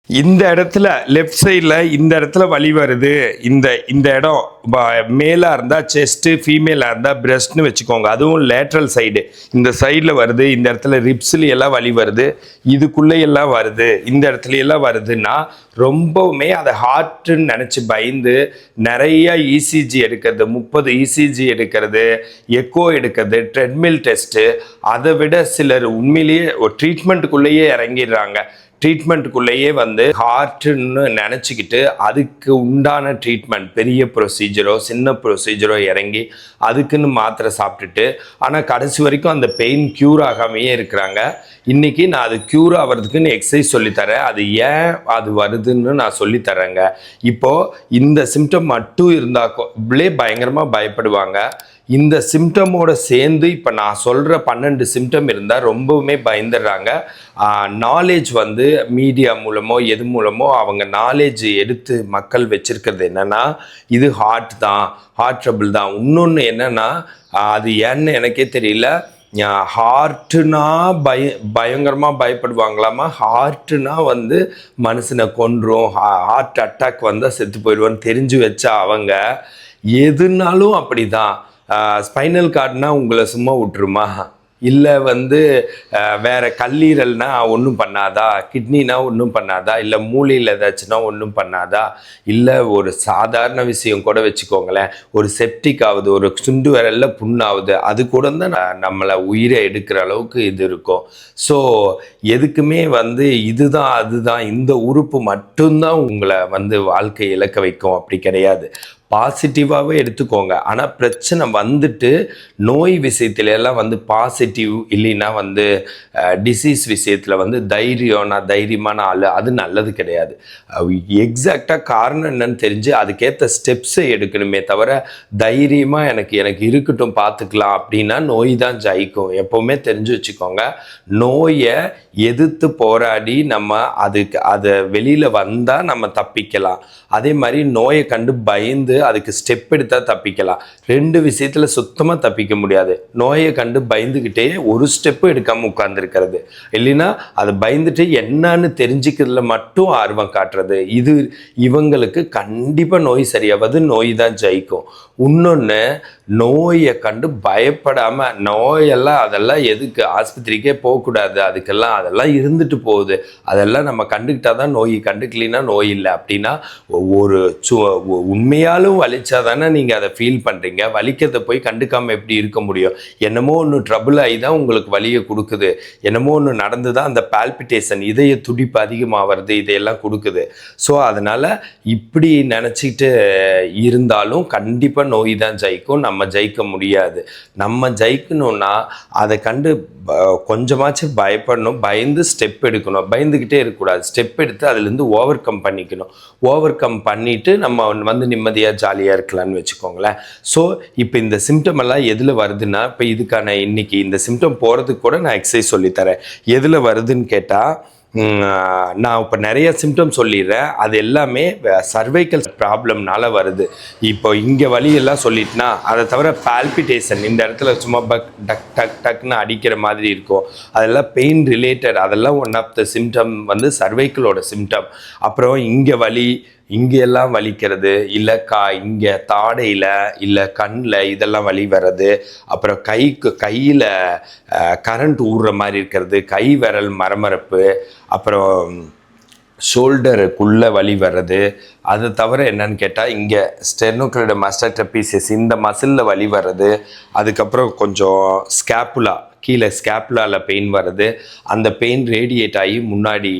இந்த இடத்துல லெஃப்ட் சைடில் இந்த இடத்துல வலி வருது. இந்த இடம் மேலாக இருந்தால் செஸ்ட்டு, ஃபீமேலாக இருந்தால் பிரஸ்ட்னு வச்சுக்கோங்க. அதுவும் லேட்ரல் சைடு இந்த சைடில் வருது. இந்த இடத்துல ரிப்ஸ்ல எல்லாம் வலி வருது, இதுக்குள்ளே எல்லாம் வருது, இந்த இடத்துல எல்லாம் வருதுன்னா ரொம்பவுமே அதை ஹார்ட்டுன்னு நினச்சி பயந்து நிறைய இசிஜி எடுக்கிறது, 30 இசிஜி எடுக்கிறது, எக்கோ எடுக்கிறது, ட்ரெட்மில் டெஸ்ட்டு. அதை விட சிலர் உண்மையிலேயே ஒரு ட்ரீட்மெண்ட்டுக்குள்ளேயே இறங்கிடுறாங்க. ட்ரீட்மெண்ட்டுக்குள்ளேயே வந்து ஹார்ட்டுன்னு நினச்சிக்கிட்டு அதுக்கு உண்டான ட்ரீட்மெண்ட், பெரிய ப்ரொசீஜரோ சின்ன ப்ரொசீஜரோ இறங்கி அதுக்குன்னு மாத்திரை சாப்பிட்டுட்டு ஆனால் கடைசி வரைக்கும் அந்த பெயின் க்யூர் ஆகாமையே இருக்கிறாங்க. இன்றைக்கி நான் அது க்யூர் ஆகிறதுக்குன்னு எக்ஸசைஸ் சொல்லித்தரேன். அது ஏன் அது வருதுன்னு நான் சொல்லித்தரேங்க. இப்போது இந்த சிம்டம் மட்டும் இருந்தாலே பயங்கரமாக பயப்படுவாங்க. இந்த சிம்டமோட சேர்ந்து இப்போ நான் சொல்கிற 12 சிம்டம் இருந்தால் ரொம்பவுமே பயந்துடுறாங்க. நாலேஜ் வந்து மீடியா மூலமோ எது மூலமோ அவங்க நாலேஜ் எடுத்து மக்கள் வச்சுருக்கிறது என்னென்னா இது ஹார்ட் தான், ஹார்ட் ட்ரபிள் தான். இன்னொன்று என்னென்னா அது ஏன்னு எனக்கே தெரியல. ஹார்ட்டுனா பயங்கரமாக பயப்படுவாங்களாமா. ஹார்ட்டுனா வந்து மனுஷனை கொன்றும், ஹார்ட் அட்டாக் வந்தால் செத்து போயிடுவோன்னு தெரிஞ்சு வச்சா அவங்க எதுனாலும் அப்படி தான். ஸ்பைனல் கார்டுனா உங்களை சும்மா விட்டுருமா? இல்லை வந்து வேறு கல்லீரல்னா ஒன்றும் பண்ணாதா? கிட்னினா ஒன்றும் பண்ணாதா? இல்லை மூளையில் ஏதாச்சுன்னா ஒன்றும் பண்ணாதா? இல்லை ஒரு சாதாரண விஷயம் கூட வச்சுக்கோங்களேன், ஒரு செப்டிக் ஆகுது, ஒரு சுண்டு விரலில் புண்ணாகுது, அது கூட தான் நம்மளை உயிரை எடுக்கிற அளவுக்கு இது இருக்கும். ஸோ எதுக்குமே வந்து இதுதான் அதுதான் இந்த உறுப்பு மட்டும்தான் உங்களை வந்து வாழ்க்கை இழக்க வைக்கும் அப்படி கிடையாது. பாசிட்டிவாகவே எடுத்துக்கோங்க. ஆனால் பிரச்சனை வந்துட்டு நோய் விஷயத்துல எல்லாம் வந்து பாசிட்டிவ் இல்லைன்னா வந்து டிசீஸ் விஷயத்தில் வந்து நான் தைரியமான ஆள், அது நல்லது கிடையாது. எக்ஸாக்டாக காரணம் என்னன்னு தெரிஞ்சு அதுக்கேற்ற ஸ்டெப்ஸை எடுக்கணுமே தவிர தைரியமாக எனக்கு இருக்கட்டும் பார்த்துக்கலாம் அப்படின்னா நோய் தான் ஜெயிக்கும். எப்போவுமே தெரிஞ்சு வச்சுக்கோங்க, நோயை எதிர்த்து போராடி நம்ம அதை வெளியில் வந்தால் நம்ம தப்பிக்கலாம். அதே மாதிரி நோயை கண்டு பயந்து அதுக்கு ஸ்டெப் எடுத்தால் தப்பிக்கலாம். 2 விஷயத்தில் சுத்தமாக தப்பிக்க முடியாது. நோயை கண்டு பயந்துக்கிட்டே ஒரு ஸ்டெப்பு எடுக்காமல் உட்கார்ந்துருக்கிறது, இல்லைன்னா அதை பயந்துட்டு என்னன்னு தெரிஞ்சுக்கிறதுல மட்டும் ஆர்வம் காட்டுறது. இது இவங்களுக்கு கண்டிப்பாக நோய் சரியாவது, நோய் தான் ஜெயிக்கும். இன்னொன்று, நோயை கண்டு பயப்படாமல் நோயெல்லாம் அதெல்லாம் எதுக்கு ஆஸ்பத்திரிக்கே போகக்கூடாது, அதெல்லாம் இருந்துட்டு போகுது, அதெல்லாம் நம்ம கண்டுக்கிட்டால் தான் நோய், கண்டுக்கலின்னா நோய் இல்லை அப்படின்னா ஒரு உண்மையாலும் வலிச்சா தானே நீங்கள் அதை ஃபீல் பண்ணுறீங்க. வலிக்கிறத போய் கண்டுக்காமல் எப்படி இருக்க முடியும்? என்னமோ ஒன்று ட்ரபிள் ஆகி தான் உங்களுக்கு வலியை கொடுக்குது, என்னமோ ஒன்று நடந்து தான் அந்த பால்பிட்டேஷன், இதய துடிப்பு அதிகமாகிறது, இதையெல்லாம் கொடுக்குது. ஸோ அதனால் இப்படி நினச்சிக்கிட்டு இருந்தாலும் கண்டிப்பாக நோய் தான் ஜெயிக்கும், நம்ம ஜெயிக்க முடியாது. நம்ம ஜெயிக்கணும்னா அதை கண்டு கொஞ்சமாச்சும் பயப்படணும், பயந்து ஸ்டெப் எடுக்கணும். பயந்துக்கிட்டே இருக்கக்கூடாது, ஸ்டெப் எடுத்து அதுலேருந்து ஓவர் கம் பண்ணிக்கணும். ஓவர் கம் பண்ணிவிட்டு நம்ம வந்து நிம்மதியாக ஜாலியாக இருக்கலாம்னு வச்சுக்கோங்களேன். ஸோ இப்போ இந்த சிம்டம் எல்லாம் எதில் வருதுன்னா, இப்போ இதுக்கான இன்னைக்கு இந்த சிம்டம் போகிறதுக்கு கூட நான் எக்ஸசைஸ் சொல்லித்தரேன். எதில் வருதுன்னு கேட்டால், நான் இப்போ நிறைய சிம்டம் சொல்லிடுறேன். அது எல்லாமே சர்வைக்கல் ப்ராப்ளம்னால வருது. இப்போ இங்கே வலியெல்லாம் சொல்லிட்டுனா அதை தவிர பால்பிட்டேஷன், இந்த இடத்துல சும்மா டக் டக் டக்னு அடிக்கிற மாதிரி இருக்கும், அதெல்லாம் பெயின் ரிலேட்டட், அதெல்லாம் ஒன் ஆஃப் த சிம்டம் வந்து சர்வைக்கலோட சிம்டம். அப்புறம் இங்கே வலி, இங்கெல்லாம் வலிக்கிறது, இல்லை இங்கே தாடையில் இல்லை கண்ணில் இதெல்லாம் வலி வர்றது, அப்புறம் கையில் கரண்ட் ஊறுற மாதிரி இருக்கிறது, கை விரல் மரமரப்பு, அப்புறம் ஷோல்டருக்குள்ளே வலி வர்றது. அதை தவிர என்னன்னு கேட்டால் இங்கே ஸ்டெர்னோக்ளைடு மாஸ்டர்டபீசியஸ் இந்த மசிலில் வலி வர்றது. அதுக்கப்புறம் கொஞ்சம் ஸ்கேப்புலா, கீழே ஸ்கேப்புலாவில் பெயின் வருது, அந்த பெயின் ரேடியேட் ஆகி முன்னாடி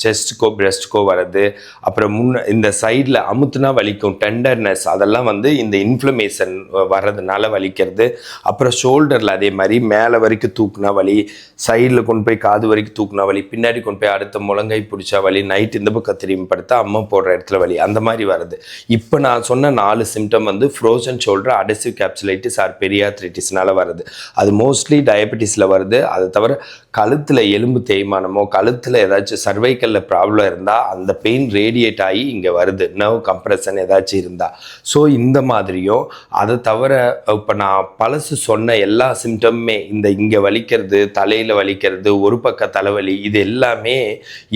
செஸ்ட்டுக்கோ பிரெஸ்ட்டுக்கோ வருது. அப்புறம் இந்த சைடில் அமுத்துனா வலிக்கும், டெண்டர்னஸ், அதெல்லாம் வந்து இந்த இன்ஃப்ளமேஷன் வர்றதுனால வலிக்கிறது. அப்புறம் ஷோல்டரில் அதே மாதிரி மேலே வரைக்கும் தூக்குனா வலி, சைடில் கொண்டு போய் காது வரைக்கும் தூக்குனா வலி, பின்னாடி கொண்டு போய் அடுத்த முழங்கை பிடிச்சா வலி, நைட் இந்த பக்கம் திரும்பி படுத்தா அம்மா போடுற இடத்துல வலி, அந்த மாதிரி வருது. இப்போ நான் சொன்ன 4 சிம்டம் வந்து ஃப்ரோசன் ஷோல்டர், அடெசிவ் கேப்சுலைட்டிஸ் ஆர் பெரியாத்ரைட்டிஸ்னால வருது. அது மோஸ்ட்லி டயபெட்டிஸ் ப்ராக்டிஸில் வருது. அதை தவிர கழுத்தில் எலும்பு தேய்மானமோ கழுத்தில் ஏதாச்சும் சர்வைக்கலில் ப்ராப்ளம் இருந்தால் அந்த பெயின் ரேடியேட் ஆகி இங்கே வருது, நர்வ் கம்ப்ரெஷன் ஏதாச்சும் இருந்தால். ஸோ இந்த மாதிரியும் அதை தவிர இப்போ நான் பழசு சொன்ன எல்லா சிம்டமுமே இந்த இங்கே வலிக்கிறது, தலையில் வலிக்கிறது, ஒரு பக்க தலைவலி, இது எல்லாமே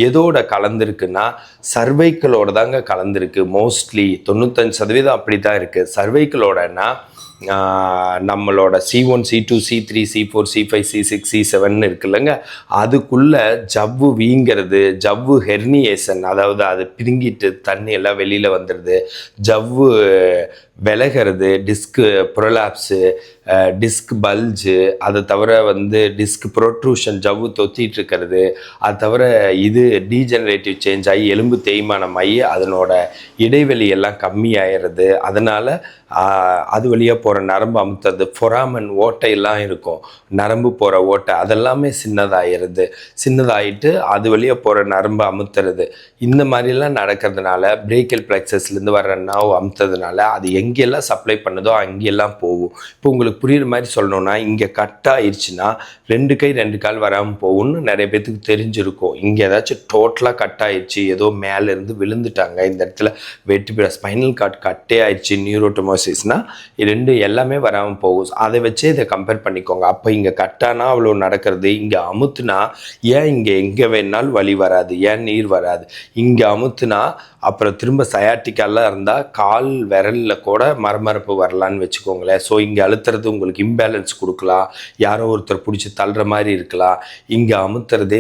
எதோட கலந்துருக்குன்னா சர்வைக்கலோட தாங்க கலந்துருக்கு. மோஸ்ட்லி 95% அப்படி தான் இருக்குது. சர்வைக்கலோடனா நம்மளோட C1 C2 C3 C4 C5 C6 C7 இருக்குல்லங்க, அதுக்குள்ள ஜவ்வு வீங்கிறது, ஜவ்வு ஹெர்னியேஷன், அதாவது அது பிரிங்கிட்டு தண்ணி எல்லாம் வெளியில் வந்துடுது, ஜவ்வு விலகிறது, டிஸ்க்கு ப்ரொலாப்ஸு, டிஸ்க் பல்ஜு, அதை தவிர டிஸ்க் ப்ரொட்ரூஷன், ஜவ்வு தொத்திட்டு இருக்கிறது, அது தவிர இது டீஜெனரேட்டிவ் சேஞ்ச் ஆகி எலும்பு தேய்மானம் ஆகி அதனோட இடைவெளி எல்லாம் கம்மியாகிறது. அதனால் அது வழியாக போகிற நரம்பு அமுத்துறது, ஃபொராமன் ஓட்டையெல்லாம் இருக்கும், நரம்பு போகிற ஓட்டை அதெல்லாமே சின்னதாகிட்டு அது வழியாக போகிற நரம்பு அமுத்துறது, இந்த மாதிரிலாம் நடக்கிறதுனால பிரேக்கியல் பிளெக்ஸஸ்லேருந்து வர்ற நர்வ் அமுத்துறதுனால அது எங்கெல்லாம் சப்ளை பண்ணுதோ அங்கெல்லாம் போகும். இப்போ உங்களுக்கு புரியுற மாதிரி சொல்லணும்னா, இங்கே கட் ஆயிடுச்சுன்னா 2 கை 2 கால் வராமல் போகும்னு நிறைய பேத்துக்கு தெரிஞ்சிருக்கும். இங்கே ஏதாச்சும் டோட்டலாக கட் ஆயிடுச்சு, ஏதோ மேலேருந்து விழுந்துட்டாங்க, இந்த இடத்துல வெட்டி ஸ்பைனல் கார்டு கட்டே ஆயிடுச்சு, நியூரோட்டோமோசிஸ்னா 2 எல்லாமே வராமல் போகும். அதை வச்சே இதை கம்பேர் பண்ணிக்கோங்க. அப்போ இங்கே கட்டானா அவ்வளோ நடக்கிறது, இங்கே அமுத்துனா ஏன் இங்கே எங்கே வேணாலும் வலி வராது, ஏன் நீர் வராது, இங்கே அமுத்துனா அப்புறம் திரும்ப சயாட்டிக்கெல்லாம் இருந்தால் கால் விரலில் கூட மரமரப்பு வரலான்னு வச்சுக்கோங்களேன். ஸோ இங்கே அழுத்துறது உங்களுக்கு இம்பேலன்ஸ் கொடுக்கலாம், யாரோ ஒருத்தர் பிடிச்சி தள்ளுற மாதிரி இருக்கலாம். இங்கே அமுத்துறதே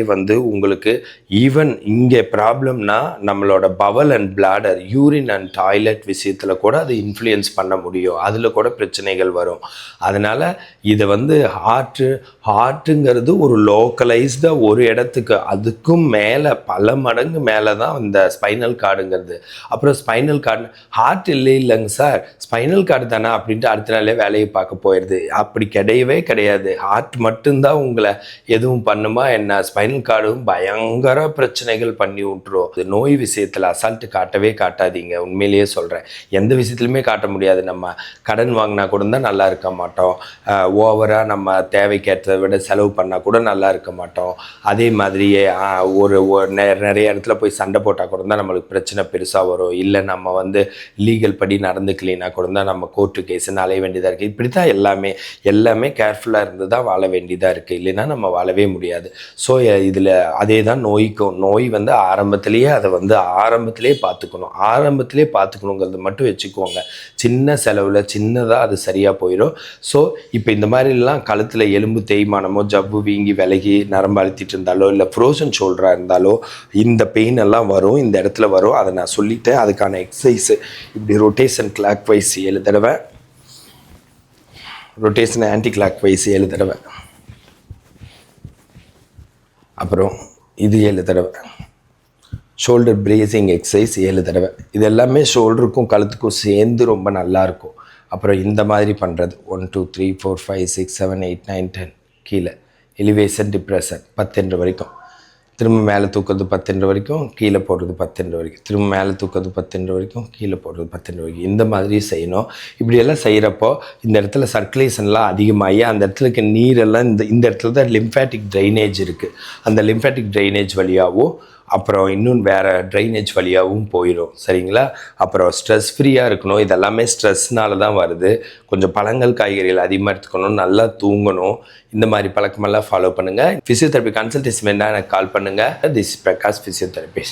உங்களுக்கு ஈவன் இங்கே ப்ராப்ளம்னா நம்மளோட bowel and bladder, urine and toilet விஷயத்தில் கூட அது இன்ஃப்ளூயன்ஸ் பண்ண முடியும், அதில் கூட பிரச்சனைகள் வரும். அதனால் இதை ஹார்ட்டுங்கிறது ஒரு லோக்கலைஸ்டாக ஒரு இடத்துக்கு, அதுக்கும் மேலே பல மடங்கு மேலே தான் இந்த ஸ்பைனல் கார்டுங்கிறது. அப்புறம் ஸ்பைனல் கார்டு ஹார்ட் இல்லைங்க சார், ஸ்பைனல் கார்டு தானே அப்படின்ட்டு அடுத்த நாளே வேலையை பார்க்க போயிடுது. அப்படி கிடையவே கிடையாது. ஹார்ட் மட்டும்தான் உங்களை எதுவும் பண்ணுமா என்ன, ஸ்பைனல் கார்டும் பயங்கர பிரச்சனைகள் பண்ணி விட்டுரும். நோய் விஷயத்தில் அசால்ட்டு காட்டவே காட்டாதீங்க. உண்மையிலேயே சொல்கிறேன், எந்த விஷயத்துலையுமே காட்ட முடியாது. நம்ம கடன் வாங்கினா கூட தான் நல்லா இருக்க மாட்டோம், ஓவராக நம்ம தேவைக்கேற்றதை விட செலவு பண்ணால் கூட நல்லா இருக்க மாட்டோம். அதே மாதிரியே நிறைய இடத்துல போய் சண்டை போட்டால் கூட தான் நம்மளுக்கு பிரச்சனை பெருசாக வரும். இல்லை நம்ம லீகல் படி நடந்துக்கலைன்னா கூட தான் நம்ம கோர்ட்டு கேஸுன்னு அலைய வேண்டியதாக இருக்குது. இப்படி தான் எல்லாமே கேர்ஃபுல்லாக இருந்து தான் வாழ வேண்டியதாக இருக்குது, இல்லைன்னா நம்ம வாழவே முடியாது. ஸோ இதில் அதே தான் நோய்க்கும். நோய் ஆரம்பத்திலேயே அதை ஆரம்பத்திலே பார்த்துக்கணுங்கிறது மட்டும் வச்சுக்கோங்க. சின்ன செலவில் சின்னதாக அது சரியாக போயிடும். ஸோ இப்போ இந்த மாதிரிலாம் கழுத்தில் எலும்பு தேய்மானமோ ஜவ்வு வீங்கி விலகி நரம்பு அழுத்திட்டு இருந்தாலோ இல்லை ஃப்ரோசன் ஷோல்டராக இருந்தாலோ இந்த பெயின் எல்லாம் வரும், இந்த இடத்துல வரும். அதை நான் சொல்லிட்டேன். அதுக்கான எக்ஸசைஸு இப்படி ரொட்டேஷன் கிளாக் வைஸ் 7 தடவை, ரொட்டேஷன் ஆன்டி கிளாக் வைஸ் 7 தடவை, அப்புறம் இது 7 தடவை, ஷோல்டர் பிரேசிங் எக்ஸசைஸ் 7 தடவை. இது எல்லாமே ஷோல்டருக்கும் கழுத்துக்கும் சேர்ந்து ரொம்ப நல்லாயிருக்கும். அப்புறம் இந்த மாதிரி பண்ணுறது 1 2 3 4 5 6 7 8 9 10 கீழே எலிவேஷன் டிப்ரெஷன் 10 வரைக்கும், திரும்ப மேலே தூக்குறது 10 வரைக்கும், கீழே போடுறது 10 வரைக்கும், திரும்ப மேலே தூக்குறது 10 வரைக்கும், கீழே போடுறது 10 வரைக்கும். இந்த மாதிரி செய்யணும். இப்படியெல்லாம் செய்கிறப்போ இந்த இடத்துல சர்க்குலேஷன்லாம் அதிகமாகி அந்த இடத்துல இருக்க நீரெல்லாம் இந்த இடத்துல தான் லிம்ஃபேட்டிக் ட்ரைனேஜ் இருக்குது. அந்த லிம்ஃபேட்டிக் ட்ரைனேஜ் வழியாகவும் அப்புறம் இன்னும் வேறு ட்ரைனேஜ் வழியாகவும் போயிடும். சரிங்களா? அப்புறம் ஸ்ட்ரெஸ் ஃப்ரீயாக இருக்கணும். இதெல்லாமே ஸ்ட்ரெஸ்னால தான் வருது. கொஞ்சம் பழங்கள் காய்கறிகள் அதிகமாக எடுத்துக்கணும், நல்லா தூங்கணும். இந்த மாதிரி பழக்கமெல்லாம் ஃபாலோ பண்ணுங்கள். ஃபிசியோதெரப்பி கன்சல்டேஷன் வேணால் எனக்கு கால் பண்ணுங்கள். This Prakash physiotherapist.